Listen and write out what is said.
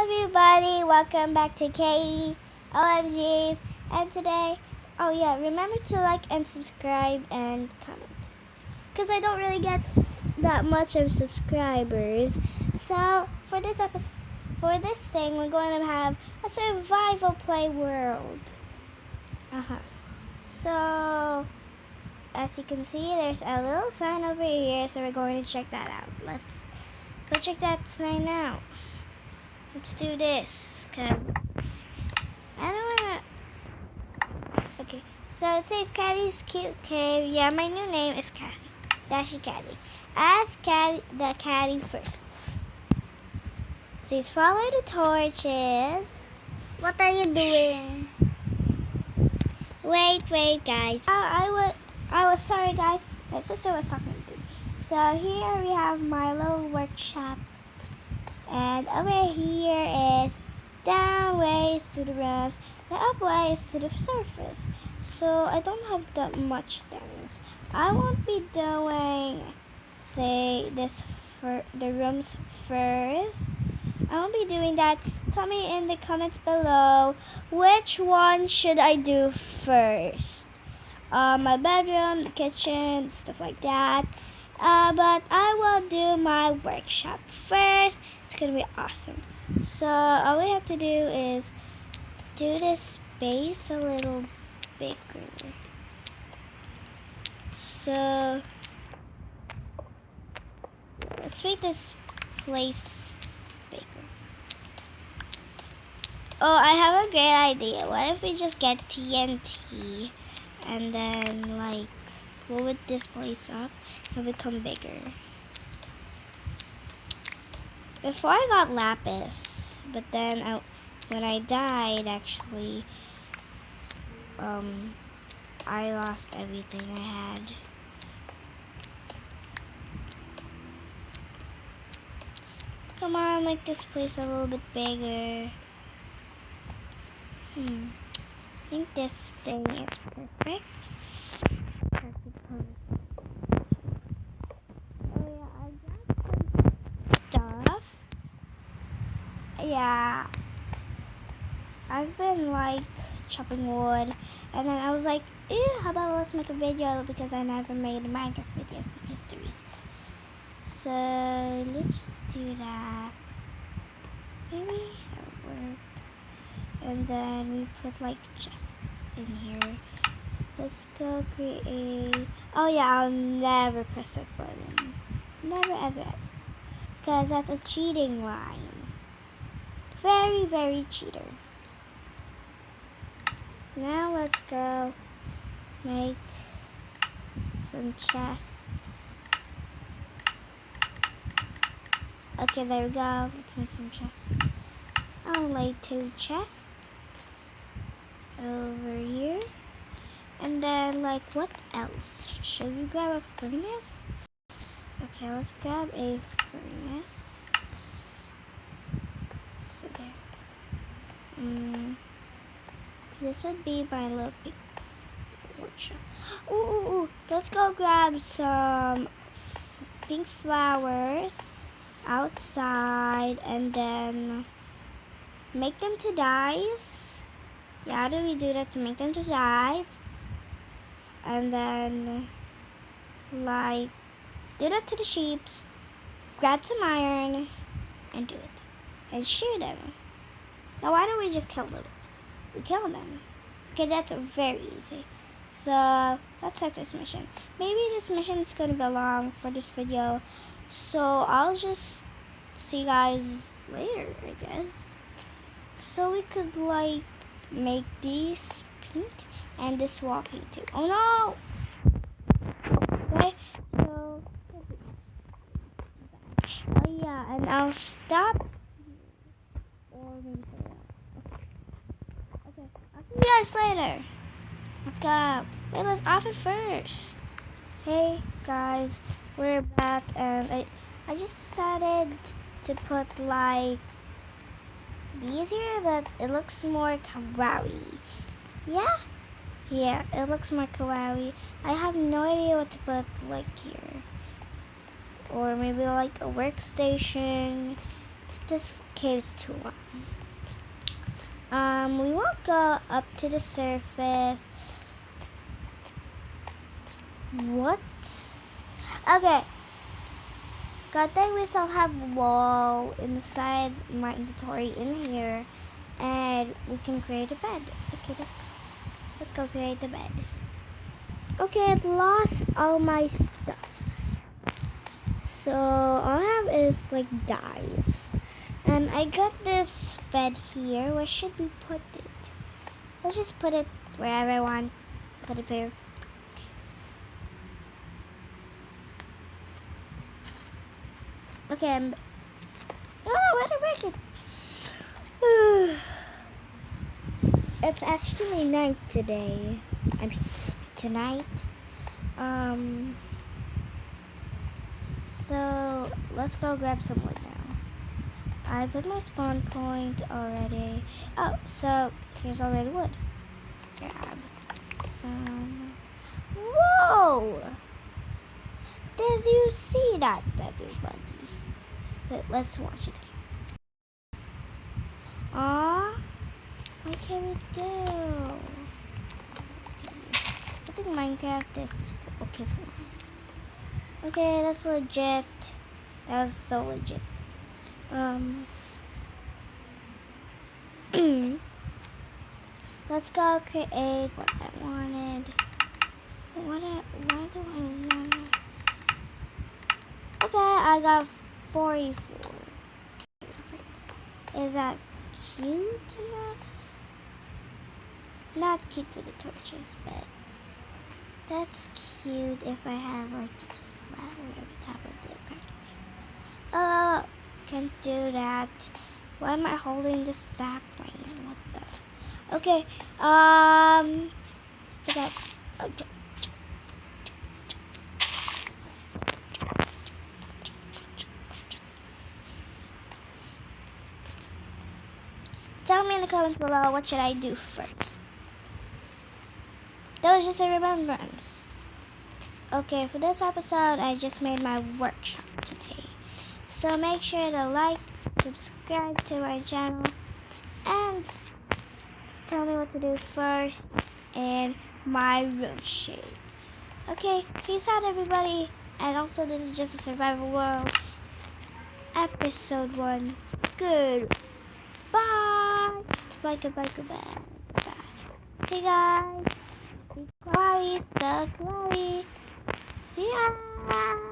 everybody, welcome back to Katie OMGs. And today, oh yeah, remember to like and subscribe and comment, because I don't really get that much of subscribers. So for this thing, we're going to have a survival play world. So as you can see, there's a little sign over here, so we're going to check that out. Let's go check that sign out. Let's do this, cause I don't wanna. Okay, so it says Caddy's Cute Cave. Yeah, my new name is Cathy. Dashy Caddy. Ask the Caddy first. It says follow the torches. What are you doing? Wait, guys. I was sorry, guys. My sister was talking to me. So here we have my little workshop. And over here is down ways to the rooms, the up ways to the surface. So I don't have that much things. I won't be doing the rooms first. I won't be doing that. Tell me in the comments below which one should I do first. My bedroom, the kitchen, stuff like that. But I will do my workshop first. It's gonna be awesome. So all we have to do is do this space a little bigger. So let's make this place bigger. Oh, I have a great idea. What if we just get TNT and then like blow this place up and become bigger? Before I got lapis, but then when I died, actually, I lost everything I had. Come on, make this place a little bit bigger. I think this thing is perfect. Yeah, I've been like chopping wood, and then I was like, ew, how about let's make a video, because I never made Minecraft videos and histories. So let's just do that. Maybe that'll work. And then we put like chests in here. Let's go create. Oh yeah, I'll never press that button. Never ever. Because that's a cheating line. Very, very cheater. Now let's go make some chests. Okay, there we go. Let's make some chests. I'll lay 2 chests over here. And then, like, what else? Should we grab a furnace? Okay, let's grab a furnace. So there. This would be my little pink workshop. Ooh, let's go grab some pink flowers outside and then make them to dyes. Yeah, how do we do that to make them to dyes? And then like do that to the sheeps, grab some iron and do it. And shoot them. Now why don't we just kill them? We kill them. Okay, that's very easy. So let's start this mission. Maybe this mission is gonna be long for this video, so I'll just see you guys later, I guess. So we could like make these pink and this wall pink too. Oh no! Okay, so oh yeah, and I'll stop. Or maybe something else. Okay, I'll see you guys later. Let's go. Wait, let's off it first. Hey guys, we're back, and I just decided to put like these here, but it looks more kawaii. Yeah, it looks more kawaii. I have no idea what to put like here, or maybe like a workstation. This cave's too long. We won't go up to the surface. What? Okay. Good thing we still have a wall inside my inventory in here, and we can create a bed. Okay, let's go create the bed. Okay, I've lost all my stuff, so all I have is like dyes, and I got this bed here. Where should we put it? Let's just put it wherever I want. Put it there. Okay, I don't know where to make it. It's actually night today. I mean, tonight. So let's go grab some wood now. I put my spawn point already. Oh, so here's already wood. Let's grab some. Whoa! Did you see that, everybody? But let's watch it again. Aw, what can we do? I think Minecraft is okay for me. Okay, that's legit. That was so legit. Let's go create what I wanted. Why do I want it? Okay, I got 44. Is that cute enough? Not cute with the torches, but that's cute if I have like this flower on top of the kind of thing. Can't do that. Why am I holding the sapling? What the? Okay, okay, okay. Tell me in the comments below what should I do first. That was just a remembrance. Okay, for this episode, I just made my workshop today. So make sure to like, subscribe to my channel, and tell me what to do first in my room shape. Okay, peace out everybody. And also, this is just a survival world. Episode 1. Goodbye. Goodbye. See you guys. Chloe, so Chloe. See ya.